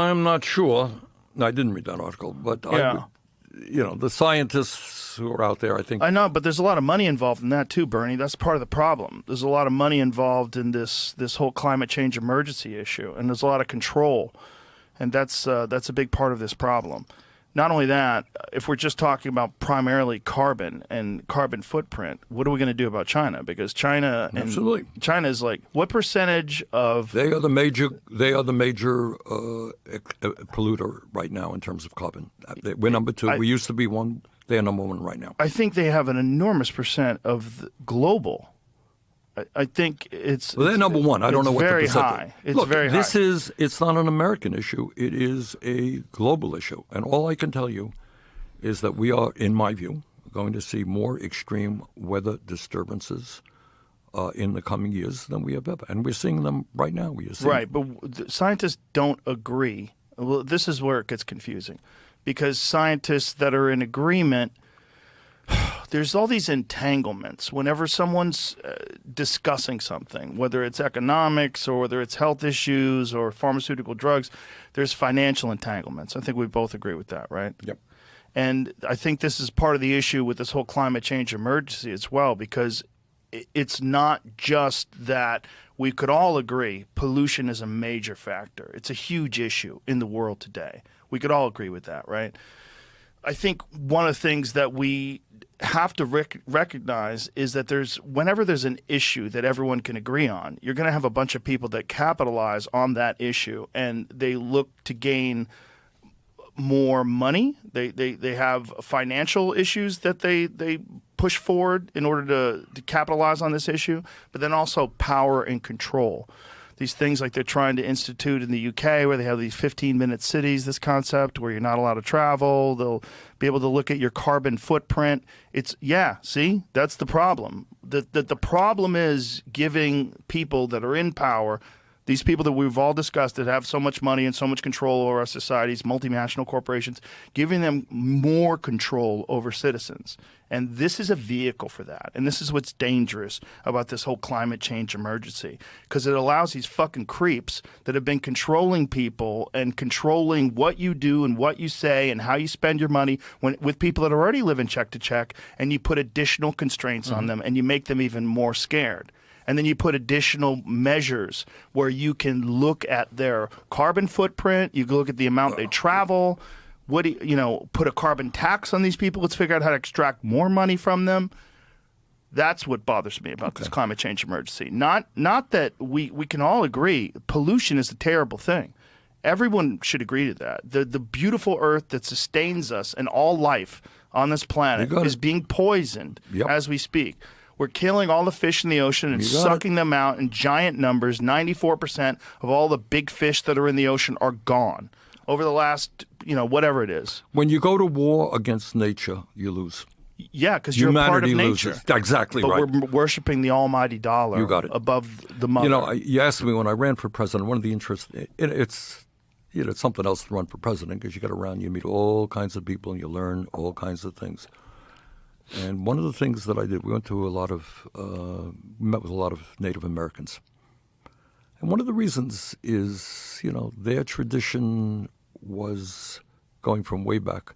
I'm not sure. I didn't read that article, but the scientists who are out there, I think. I know, but there's a lot of money involved in that too, Bernie. That's part of the problem. There's a lot of money involved in this whole climate change emergency issue, and there's a lot of control, and that's a big part of this problem. Not only that, if we're just talking about primarily carbon and carbon footprint, what are we going to do about China? Because China is like, what percentage of they are the major polluter right now in terms of carbon. We're number two. We used to be one. They are number one right now. I think they have an enormous percent of the global. I think they're number one. I don't know what the percentage. High. It's very high. It's not an American issue. It is a global issue. And all I can tell you is that we are, in my view, going to see more extreme weather disturbances in the coming years than we have ever. And we're seeing them right now. Right, but scientists don't agree. Well, this is where it gets confusing. Because scientists that are in agreement, there's all these entanglements. Whenever someone's discussing something, whether it's economics or whether it's health issues or pharmaceutical drugs, there's financial entanglements. I think we both agree with that, right? Yep. And I think this is part of the issue with this whole climate change emergency as well, because it's not just that we could all agree pollution is a major factor. It's a huge issue in the world today. We could all agree with that, right? I think one of the things that we have to recognize is that whenever there's an issue that everyone can agree on, you're going to have a bunch of people that capitalize on that issue, and they look to gain more money. They have financial issues that they push forward in order to capitalize on this issue, but then also power and control. These things like they're trying to institute in the UK where they have these 15-minute cities, this concept where you're not allowed to travel. They'll be able to look at your carbon footprint. See, that's the problem. The problem is giving people that are in power, these people that we've all discussed that have so much money and so much control over our societies, multinational corporations, giving them more control over citizens. And this is a vehicle for that. And this is what's dangerous about this whole climate change emergency, because it allows these fucking creeps that have been controlling people and controlling what you do and what you say and how you spend your money with people that are already living check to check, and you put additional constraints on them and you make them even more scared. And then you put additional measures where you can look at their carbon footprint, you can look at the amount they travel. Put a carbon tax on these people. Let's figure out how to extract more money from them. That's what bothers me about this climate change emergency. Not that we can all agree pollution is a terrible thing. Everyone should agree to that. The beautiful earth that sustains us and all life on this planet is being poisoned as we speak. We're killing all the fish in the ocean and sucking them out in giant numbers. 94% of all the big fish that are in the ocean are gone over the last, whatever it is. When you go to war against nature, you lose. Yeah, because you're a part of nature. Loses. Exactly but right. But we're worshiping the almighty dollar above the mother. You asked me when I ran for president, one of the interests, it's something else to run for president because you get around, you meet all kinds of people and you learn all kinds of things. And one of the things that I did, we went to met with a lot of Native Americans. And one of the reasons is, their tradition was going from way back,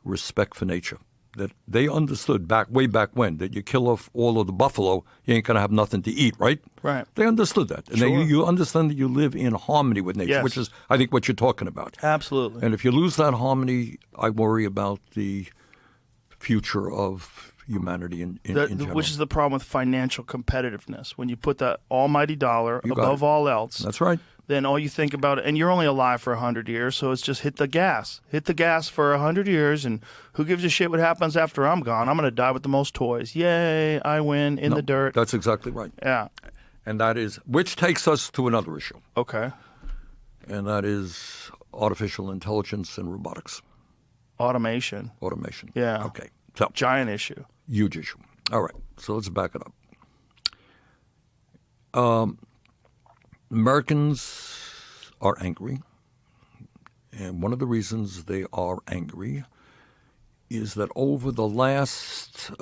respect for nature. That they understood way back when, that you kill off all of the buffalo, you ain't going to have nothing to eat, right? Right. They understood that. And you understand that you live in harmony with nature, which is, I think, what you're talking about. Absolutely. And if you lose that harmony, I worry about the future of humanity in general. Which is the problem with financial competitiveness. When you put that almighty dollar above all else. That's right. Then all you think about, and you're only alive for 100 years, so it's just hit the gas. Hit the gas for 100 years, and who gives a shit what happens after I'm gone? I'm going to die with the most toys. Yay, I win in the dirt. That's exactly right. Yeah. And that is, which takes us to another issue. Okay. And that is artificial intelligence and robotics. Automation. Yeah. Okay. So, giant issue. Huge issue. All right. So let's back it up. Americans are angry. And one of the reasons they are angry is that over the last,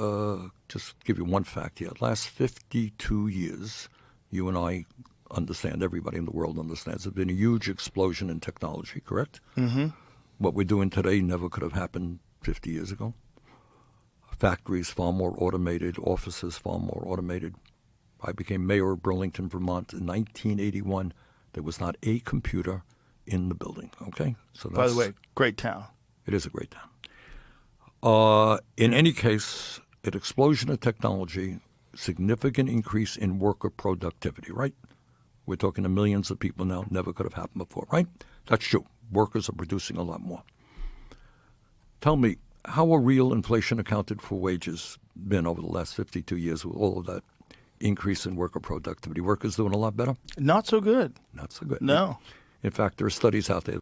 just give you one fact here, last 52 years, you and I understand, everybody in the world understands, there's been a huge explosion in technology, correct? Mm-hmm. What we're doing today never could have happened 50 years ago. Factories far more automated, offices far more automated. I became mayor of Burlington, Vermont in 1981. There was not a computer in the building, okay? So By the way, great town. it is a great town. In any case, an explosion of technology, significant increase in worker productivity, right? We're talking to millions of people now. Never could have happened before, right? That's true. Workers are producing a lot more. Tell me, how are real inflation accounted for wages been over the last 52 years with all of that increase in worker productivity? Workers doing a lot better? Not so good. Not so good. No. In fact, there are studies out there